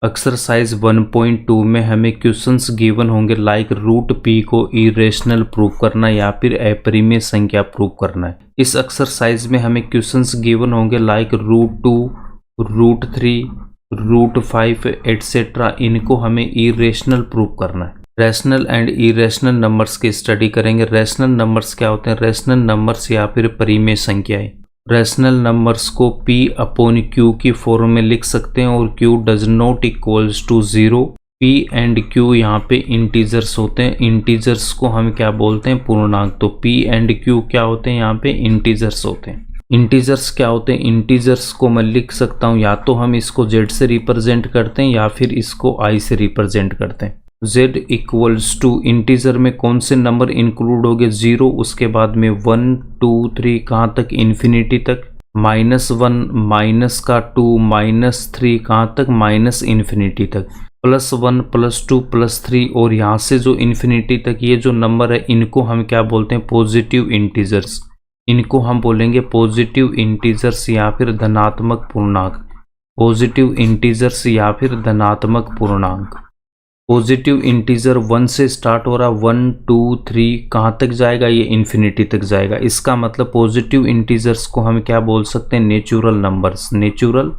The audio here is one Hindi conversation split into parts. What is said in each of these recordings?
एक्सरसाइज 1.2 में हमें क्वेश्चंस गिवन होंगे लाइक रूट पी को इरेशनल प्रूव करना या फिर अपरिमेय संख्या प्रूव करना है। इस एक्सरसाइज में हमें क्वेश्चंस गिवन होंगे लाइक √2, √3, √5 एटसेट्रा। इनको हमें इरेशनल प्रूव करना है। रैशनल एंड इरेशनल नंबर्स की स्टडी करेंगे। रैशनल नंबर्स क्या होते हैं? रैशनल नंबर्स या फिर परिमेय संख्याएं। रैशनल नंबर्स को P/Q की फॉर्म में लिख सकते हैं और Q does not equals to 0। P and Q यहाँ पे इंटीजर्स होते हैं। इंटीजर्स को हम क्या बोलते हैं? पूर्णांक। तो P एंड Q क्या होते हैं? यहाँ पे इंटीजर्स होते हैं। इंटीजर्स क्या होते हैं? इंटीजर्स को मैं लिख सकता हूँ, या तो हम इसको Z से रिप्रेजेंट करते हैं या फिर इसको I से रिप्रेजेंट करते हैं। Z इक्वल्स टू इंटीजर में कौन से नंबर इंक्लूड हो गए? 0, उसके बाद में 1, 2, 3 कहाँ तक? इन्फिनिटी तक। -1 माइनस का 2 -3 कहाँ तक? माइनस इन्फिनिटी तक। +1 +2 +3 और यहाँ से जो इन्फिनिटी तक ये जो नंबर है इनको हम क्या बोलते हैं? Positive integers. इनको हम बोलेंगे पॉजिटिव इंटीजर्स या फिर धनात्मक पूर्णांक। पॉजिटिव इंटीजर्स या फिर धनात्मक पूर्णांक। पॉजिटिव इंटीजर 1 से स्टार्ट हो रहा, 1, 2, 3 कहाँ तक जाएगा? ये इन्फिनिटी तक जाएगा। इसका मतलब पॉजिटिव इंटीजर्स को हम क्या बोल सकते हैं? Natural numbers. Natural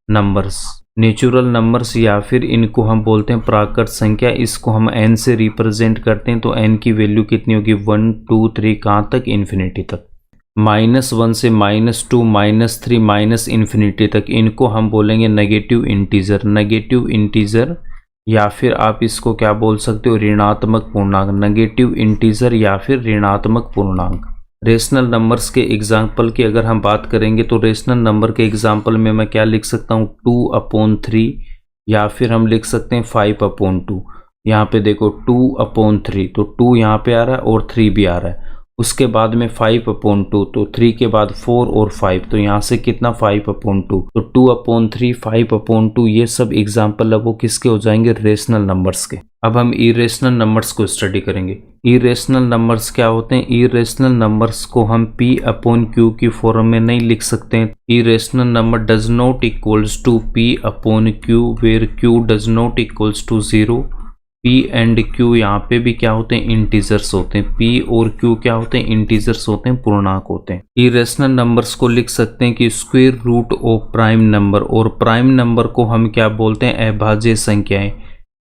numbers. Natural numbers या फिर इनको हम बोलते हैं प्राकृत संख्या। इसको हम n से रिप्रेजेंट करते हैं। तो n की वैल्यू कितनी होगी? 1, 2, 3 कहाँ तक? इन्फिनिटी तक। -1 से -2 -3 माइनस इन्फिनिटी तक, इनको हम बोलेंगे नेगेटिव इंटीजर। नेगेटिव इंटीजर या फिर आप इसको क्या बोल सकते हो? ऋणात्मक पूर्णांक। नेगेटिव इंटीजर या फिर ऋणात्मक पूर्णांक। रेशनल नंबर्स के एग्जाम्पल की अगर हम बात करेंगे तो रेशनल नंबर के एग्जाम्पल में मैं क्या लिख सकता हूँ? 2/3 या फिर हम लिख सकते हैं 5/2। यहाँ पे देखो 2/3, तो 2 यहाँ पे आ रहा है और 3 भी आ रहा है। उसके बाद में 5/2, तो 3 के बाद 4 और 5, तो यहाँ से कितना? 5/2। तो 2/3, 5/2 ये सब एग्जाम्पल है वो किसके हो जाएंगे? रेशनल नंबर्स के। अब हम इरेशनल नंबर्स को स्टडी करेंगे। इरेशनल नंबर्स क्या होते हैं? इरेशनल नंबर्स को हम P/Q की फॉर्म में नहीं लिख सकते हैं। Irrational number does not equals to P/Q where Q does not equals to 0। P and Q यहाँ पे भी क्या होते हैं? इंटीजर्स होते हैं। P और Q क्या होते हैं? इंटीजर्स होते हैं, पूर्णांक होते हैं। इरेशनल नंबर्स को लिख सकते हैं कि square root of prime number, और प्राइम नंबर को हम क्या बोलते हैं? अभाज्य संख्याएं।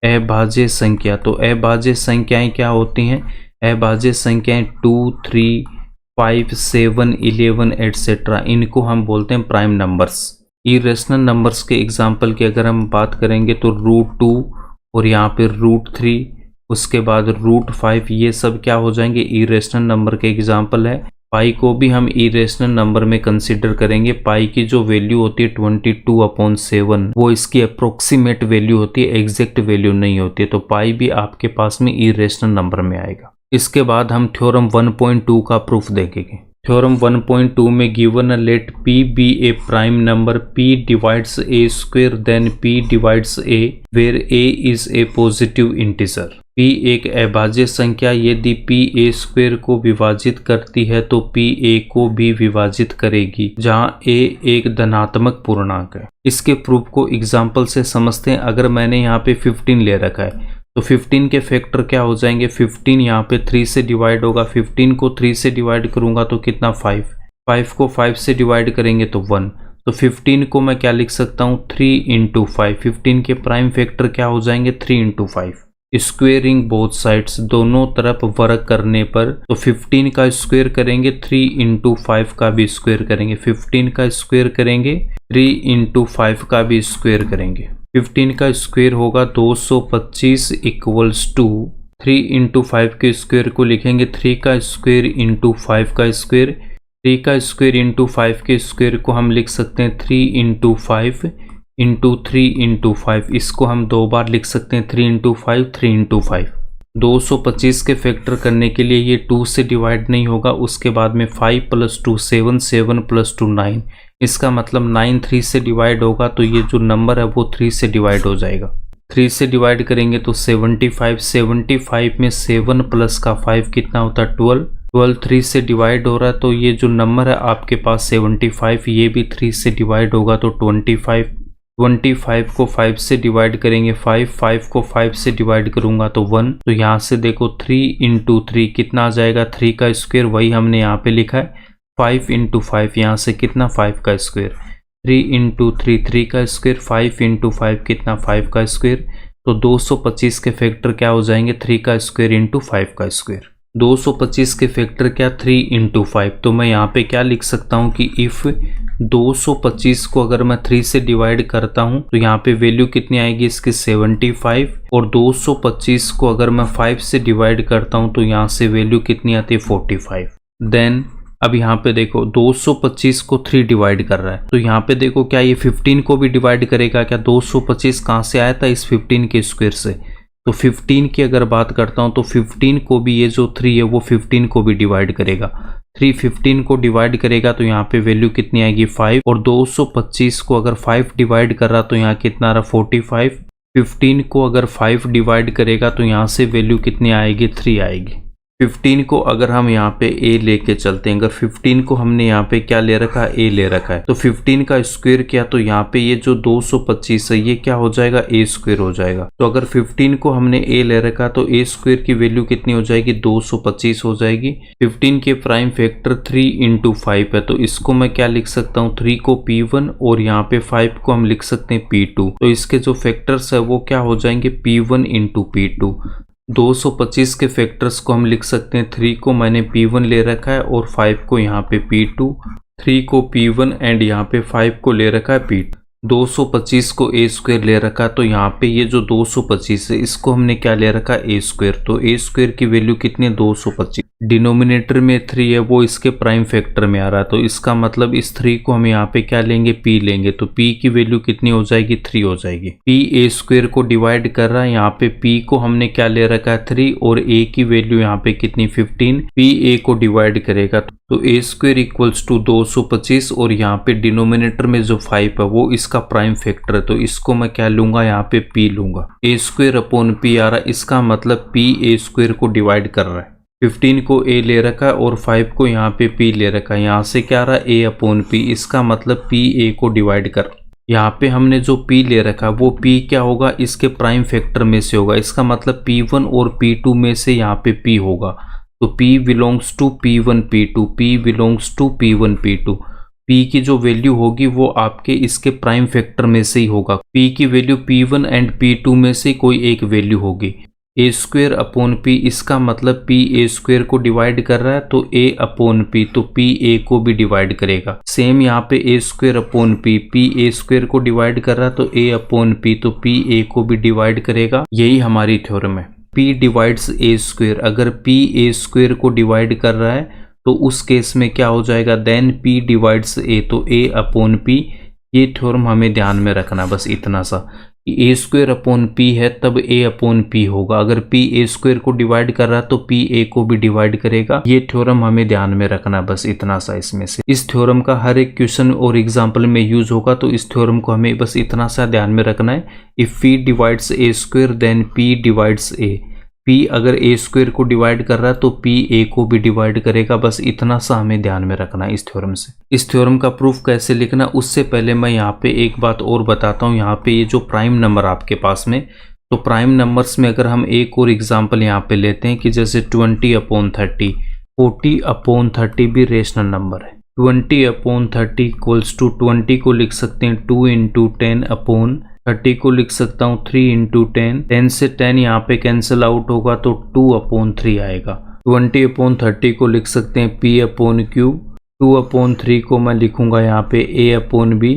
अभाज्य संख्या। तो अभाज्य संख्याएं क्या होती हैं? अभाज्य संख्याएं 2, 3, 5, 7, 11 एटसेट्रा, इनको हम बोलते हैं प्राइम नंबर्स। इरेशनल नंबर्स के एग्जाम्पल की अगर हम बात करेंगे तो √2 और यहाँ पे √3, उसके बाद √5, ये सब क्या हो जाएंगे? इरेशनल नंबर के एग्जाम्पल है। पाई को भी हम इरेशनल नंबर में कंसीडर करेंगे। पाई की जो वैल्यू होती है 22/7, वो इसकी अप्रोक्सीमेट वैल्यू होती है, एग्जैक्ट वैल्यू नहीं होती है। तो पाई भी आपके पास में इरेशनल नंबर में आएगा। इसके बाद हम थ्योरम 1.2 का प्रूफ देखेंगे। थ्योरम 1.2 में given let P be a prime number, P divides a square then P divides a where a is a positive integer। P एक अभाज्य संख्या यदि P a स्क्वेयर को विभाजित करती है तो P a को भी विभाजित करेगी जहां a एक धनात्मक पूर्णांक है। इसके प्रूफ को एग्जाम्पल से समझते हैं। अगर मैंने यहाँ पे 15 ले रखा है तो 15 के फैक्टर क्या हो जाएंगे? 15 यहाँ पे 3 से डिवाइड होगा। 15 को 3 से डिवाइड करूंगा तो कितना? 5। 5 को 5 से डिवाइड करेंगे तो 1। तो 15 को मैं क्या लिख सकता हूँ? 3 × 5। 15 के प्राइम फैक्टर क्या हो जाएंगे? 3 × 5। स्क्वेयरिंग बोथ साइड्स, दोनों तरफ वर्क करने पर, तो 15 का स्क्वायर करेंगे, 3 × 5 का भी स्क्वायर करेंगे। 15 का स्क्वायर करेंगे, 3 × 5 का भी स्क्वायर करेंगे। 15 का स्क्वायर होगा 225 इक्वल्स टू 3 × 5 के स्क्वायर को लिखेंगे 3 का स्क्वायर × 5 का स्क्वायर। 3 का स्क्वायर × 5 के स्क्वायर को हम लिख सकते हैं 3 × 5 × 3 × 5। इसको हम दो बार लिख सकते हैं 3 × 5 3 × 5। 225 के फैक्टर करने के लिए ये 2 से डिवाइड नहीं होगा। उसके बाद में 5 + 2 7, 7 + 2 9। इसका मतलब 9 3 से डिवाइड होगा तो ये जो नंबर है वो 3 से डिवाइड हो जाएगा। 3 से डिवाइड करेंगे तो 75। 75 में 7 प्लस का 5 कितना होता है? 12। 12 3 से डिवाइड हो रहा है तो ये जो नंबर है आपके पास 75, ये भी 3 से डिवाइड होगा तो 25। 25 को 5 से डिवाइड करेंगे 5 को 5 से डिवाइड करूंगा तो 1। तो यहाँ से देखो 3 इंटू 3 कितना आ जाएगा 3 का स्क्वायर, वही हमने यहाँ पे लिखा है। 5 इंटू 5 यहाँ से कितना 5 का स्क्वायर, 3 इंटू 3 3 का स्क्वायर, 5 इंटू 5 कितना 5 का स्क्वायर। तो 225 के फैक्टर क्या हो जाएंगे 3 का स्क्वायर इंटू 5 का स्क्वायर। 225 के फैक्टर क्या 3 इंटू 5। तो मैं यहाँ पे क्या लिख सकता हूँ कि इफ़ 225 को अगर मैं 3 से डिवाइड करता हूँ तो यहाँ पे वैल्यू कितनी आएगी इसकी 75, और 225 को अगर मैं 5 से डिवाइड करता हूँ तो यहाँ से वैल्यू कितनी आती है 45। देन अब यहाँ पे देखो 225 को 3 डिवाइड कर रहा है, तो यहाँ पे देखो क्या ये 15 को भी डिवाइड करेगा क्या। 225 कहाँ से आया था इस 15 के स्क्वायर से, तो 15 की अगर बात करता हूँ तो 15 को भी ये जो 3 है वो 15 को भी डिवाइड करेगा। 3 15 को डिवाइड करेगा तो यहाँ पे वैल्यू कितनी आएगी 5, और 225 को अगर 5 डिवाइड कर रहा तो यहाँ कितना आ रहा 45। 15 को अगर 5 डिवाइड करेगा तो यहाँ से वैल्यू कितनी आएगी 3 आएगी। 15 को अगर हम यहाँ पे a लेके चलते हैं, अगर 15 को हमने यहाँ पे क्या ले रखा है a ले रखा है, तो 15 का स्क्वायर क्या, तो यहाँ पे ये जो 225 है ये क्या हो जाएगा a स्क्वायर हो जाएगा। तो अगर 15 को हमने a ले रखा तो a स्क्वायर की वैल्यू कितनी हो जाएगी 225 हो जाएगी। 15 के प्राइम फैक्टर 3 इंटू 5 है, तो इसको मैं क्या लिख सकता हूँ 3 को P1 और यहाँ पे 5 को हम लिख सकते हैं P2। तो इसके जो फैक्टर्स है वो क्या हो जाएंगे P1 इंटू P2। 225 के फैक्टर्स को हम लिख सकते हैं, 3 को मैंने P1 ले रखा है और 5 को यहाँ पे P2, 3 को P1 एंड यहाँ पे 5 को ले रखा है P2। 225 को a स्क्वायर ले रखा, तो यहाँ पे ये जो 225 है इसको हमने क्या ले रखा a स्क्वायर, तो a स्क्वायर की वैल्यू कितनी है 225। डिनोमिनेटर में 3 है वो इसके प्राइम फैक्टर में आ रहा है, तो इसका मतलब इस 3 को हम यहाँ पे क्या लेंगे p लेंगे, तो p की वैल्यू कितनी हो जाएगी 3 हो जाएगी। p a स्क्वायर को डिवाइड कर रहा है, यहाँ पे p को हमने क्या ले रखा है 3 और a की वैल्यू यहाँ पे कितनी 15। p a को डिवाइड करेगा तो a स्क्वायर इक्वल्स टू 225, और यहाँ पे डिनोमिनेटर में जो 5 है वो इसका प्राइम फैक्टर है, तो इसको मैं क्या लूंगा यहाँ पे p लूंगा। a स्क्वायर अपॉन p आ रहा है, इसका मतलब p a स्क्वायर को डिवाइड कर रहा है। 15 को a ले रखा है और 5 को यहाँ पे p ले रखा है, यहाँ से क्या आ रहा है a अपॉन p, इसका मतलब p a को डिवाइड कर। यहाँ पे हमने जो p ले रखा वो p क्या होगा इसके प्राइम फैक्टर में से होगा, इसका मतलब p1 और p2 में से यहाँ पे p होगा, तो p belongs to p1 p2, p belongs to p1 p2। p की जो वैल्यू होगी वो आपके इसके प्राइम फैक्टर में से ही होगा, p की वैल्यू p1 एंड p2 में से कोई एक वैल्यू होगी। a स्क्वायर अपॉन p, इसका मतलब p a स्क्वायर को डिवाइड कर रहा है तो a अपॉन p, तो p a को भी डिवाइड करेगा। सेम यहाँ पे a square upon p, p a square को डिवाइड कर रहा है तो a अपॉन p, तो p a को भी डिवाइड करेगा। यही हमारी थ्योरम है। p डिवाइड्स a स्क्वायर, अगर p a स्क्वायर को डिवाइड कर रहा है तो उस केस में क्या हो जाएगा देन p डिवाइड्स a, तो a अपॉन p। ये थ्योरम हमें ध्यान में रखना, बस इतना सा कि a स्क्वायर अपॉन p है तब a अपॉन p होगा। अगर p a स्क्वायर को डिवाइड कर रहा है तो p a को भी डिवाइड करेगा। ये थ्योरम हमें ध्यान में रखना, बस इतना सा इसमें से। इस थ्योरम का हर एक क्वेश्चन और एग्जाम्पल में यूज होगा, तो इस थ्योरम को हमें बस इतना सा ध्यान में रखना है। If p divides a square then p divides a। p अगर a स्क्वायर को डिवाइड कर रहा है तो p a को भी डिवाइड करेगा, बस इतना सा हमें ध्यान में रखना है इस थ्योरम से। इस थ्योरम का प्रूफ कैसे लिखना उससे पहले मैं यहाँ पे एक बात और बताता हूँ। यहाँ पे ये जो प्राइम नंबर आपके पास में, तो प्राइम नंबर्स में अगर हम एक और एग्जाम्पल यहाँ पे लेते हैं कि जैसे 20/30, 40/30 भी रेशनल नंबर है। 20/30 इक्वल्स टू 20 को लिख सकते हैं 2 इंटू 10/30 को लिख सकता हूँ 3 इंटू 10, 10 से 10 यहाँ पे कैंसिल आउट होगा तो 2/3 आएगा। 20/30 को लिख सकते हैं p अपॉन q, 2/3 को मैं लिखूंगा यहाँ पे a upon b।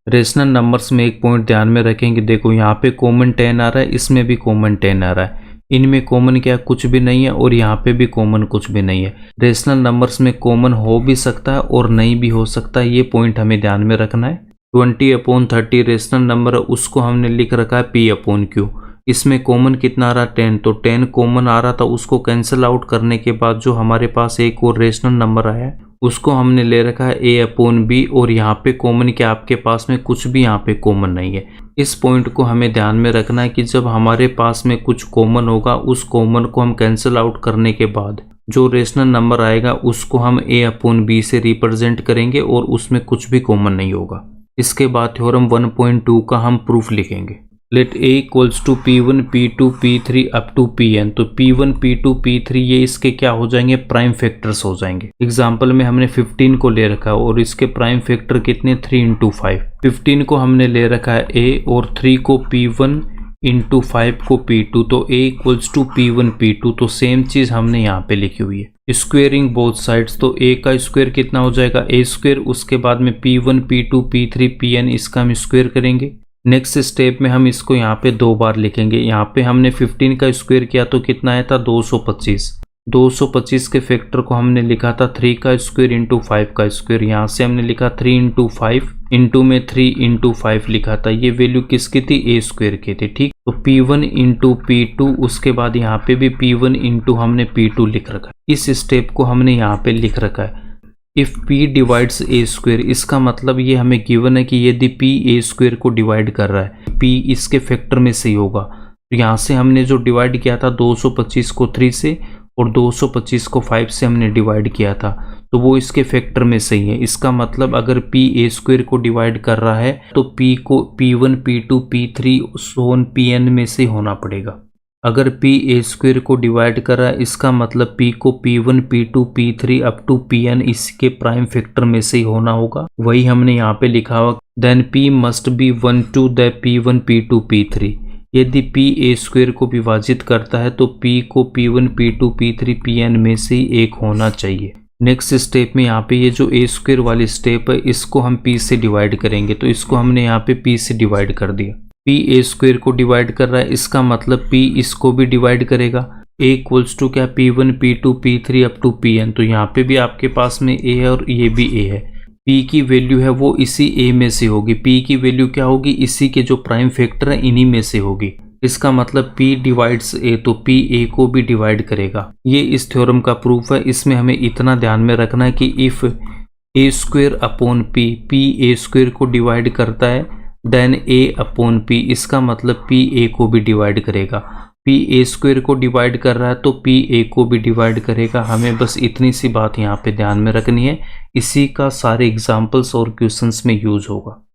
Rational numbers में एक पॉइंट ध्यान में रखेंगे, देखो यहाँ पे कॉमन 10 आ रहा है, इसमें भी कॉमन 10 आ रहा है, इनमें कॉमन क्या कुछ भी नहीं है और यहाँ पे भी कॉमन कुछ भी नहीं है। रेशनल नंबर्स में कॉमन हो भी सकता है और नहीं भी हो सकता है, ये पॉइंट हमें ध्यान में रखना है। 20/30 रेशनल नंबर है, उसको हमने लिख रखा है p अपॉन q। इसमें कॉमन कितना आ रहा है 10, तो 10 कॉमन आ रहा था, उसको कैंसिल आउट करने के बाद जो हमारे पास एक और रेशनल नंबर आया है उसको हमने ले रखा है a अपॉन b, और यहाँ पे कॉमन क्या आपके पास में कुछ भी यहाँ पे कॉमन नहीं है। इस पॉइंट को हमें ध्यान में रखना है कि जब हमारे पास में कुछ कॉमन होगा उस कॉमन को हम कैंसिल आउट करने के बाद जो रेशनल नंबर आएगा उसको हम a अपॉन b से रिप्रेजेंट करेंगे और उसमें कुछ भी कॉमन नहीं होगा। इसके बाद थ्योरम 1.2 का हम प्रूफ लिखेंगे। Let a equals to P1 P2 P3 up to Pn। तो P1 P2 P3 ये इसके क्या हो जाएंगे, प्राइम फैक्टर्स हो जाएंगे। एग्जाम्पल में हमने 15 को ले रखा है और इसके प्राइम फैक्टर कितने, 3 इंटू 5। 15 को हमने ले रखा है a और 3 को P1 इंटू 5 को P2, तो a equals to P1 P2। तो सेम चीज हमने यहाँ पे लिखी हुई है, स्क्वेयरिंग बोथ साइड्स। तो a का स्क्वायर कितना हो जाएगा, a स्क्वायर, उसके बाद में P1 P2 P3 Pn, इसका हम स्क्वायर करेंगे। नेक्स्ट स्टेप में हम इसको यहाँ पे 2 बार लिखेंगे। यहाँ पे हमने 15 का स्क्वायर किया तो कितना आया था, 225। 225 के फैक्टर को हमने लिखा था 3 का स्क्वायर इंटू 5 का स्क्वायर। यहाँ से हमने लिखा 3 इंटू 5 इंटू में 3 इंटू 5 लिखा था। ये वैल्यू किसकी थी, ए स्क्वायर की थी, ठीक। तो P1 इंटू P2, उसके बाद यहाँ पे भी P1 इंटू हमने P2 लिख रखा है। इस स्टेप को हमने यहाँ पे लिख रखा है। If P divides A square, इसका मतलब ये हमें गिवन है कि यदि P ए स्क्वायर को डिवाइड कर रहा है, P इसके फैक्टर में से ही होगा। तो यहाँ से हमने जो डिवाइड किया था 225 को 3 से और 225 को 5 से हमने डिवाइड किया था, तो वो इसके फैक्टर में से ही है। इसका मतलब अगर P ए स्क्वायर को डिवाइड कर रहा है तो P को P1 P2 P3 सोन Pn में से होना पड़ेगा। अगर P ए स्क्वायर को डिवाइड कर रहा है, इसका मतलब P को P1 P2 P3 up to Pn इसके प्राइम फैक्टर में से ही होना होगा। वही हमने यहाँ पे लिखा हुआ, then P must be 1 to the P1 P2 P3। यदि P ए स्क्वायर को विभाजित करता है तो P को P1 P2 P3 Pn में से ही एक होना चाहिए। नेक्स्ट स्टेप में यहाँ पे ये जो ए स्क्वायर वाली स्टेप है, इसको हम P से डिवाइड करेंगे। तो इसको हमने यहाँ पे P से डिवाइड कर दिया। P ए स्क्वायर को डिवाइड कर रहा है, इसका मतलब P इसको भी डिवाइड करेगा। a इक्वल्स टू क्या, P1 P2 P3 up to Pn। तो यहाँ पे भी आपके पास में a है और ये भी a है। P की वैल्यू है वो इसी a में से होगी। P की वैल्यू क्या होगी, इसी के जो प्राइम फैक्टर है इन्हीं में से होगी। इसका मतलब P डिवाइड्स a, तो P a को भी डिवाइड करेगा। ये इस थ्योरम का प्रूफ है। इसमें हमें इतना ध्यान में रखना है कि if a square upon P A square को डिवाइड करता है, देन a अपॉन P, इसका मतलब P a को भी डिवाइड करेगा। P ए स्क्वायर को डिवाइड कर रहा है तो P a को भी डिवाइड करेगा। हमें बस इतनी सी बात यहाँ पे ध्यान में रखनी है। इसी का सारे एग्जाम्पल्स और क्वेश्चंस में यूज होगा।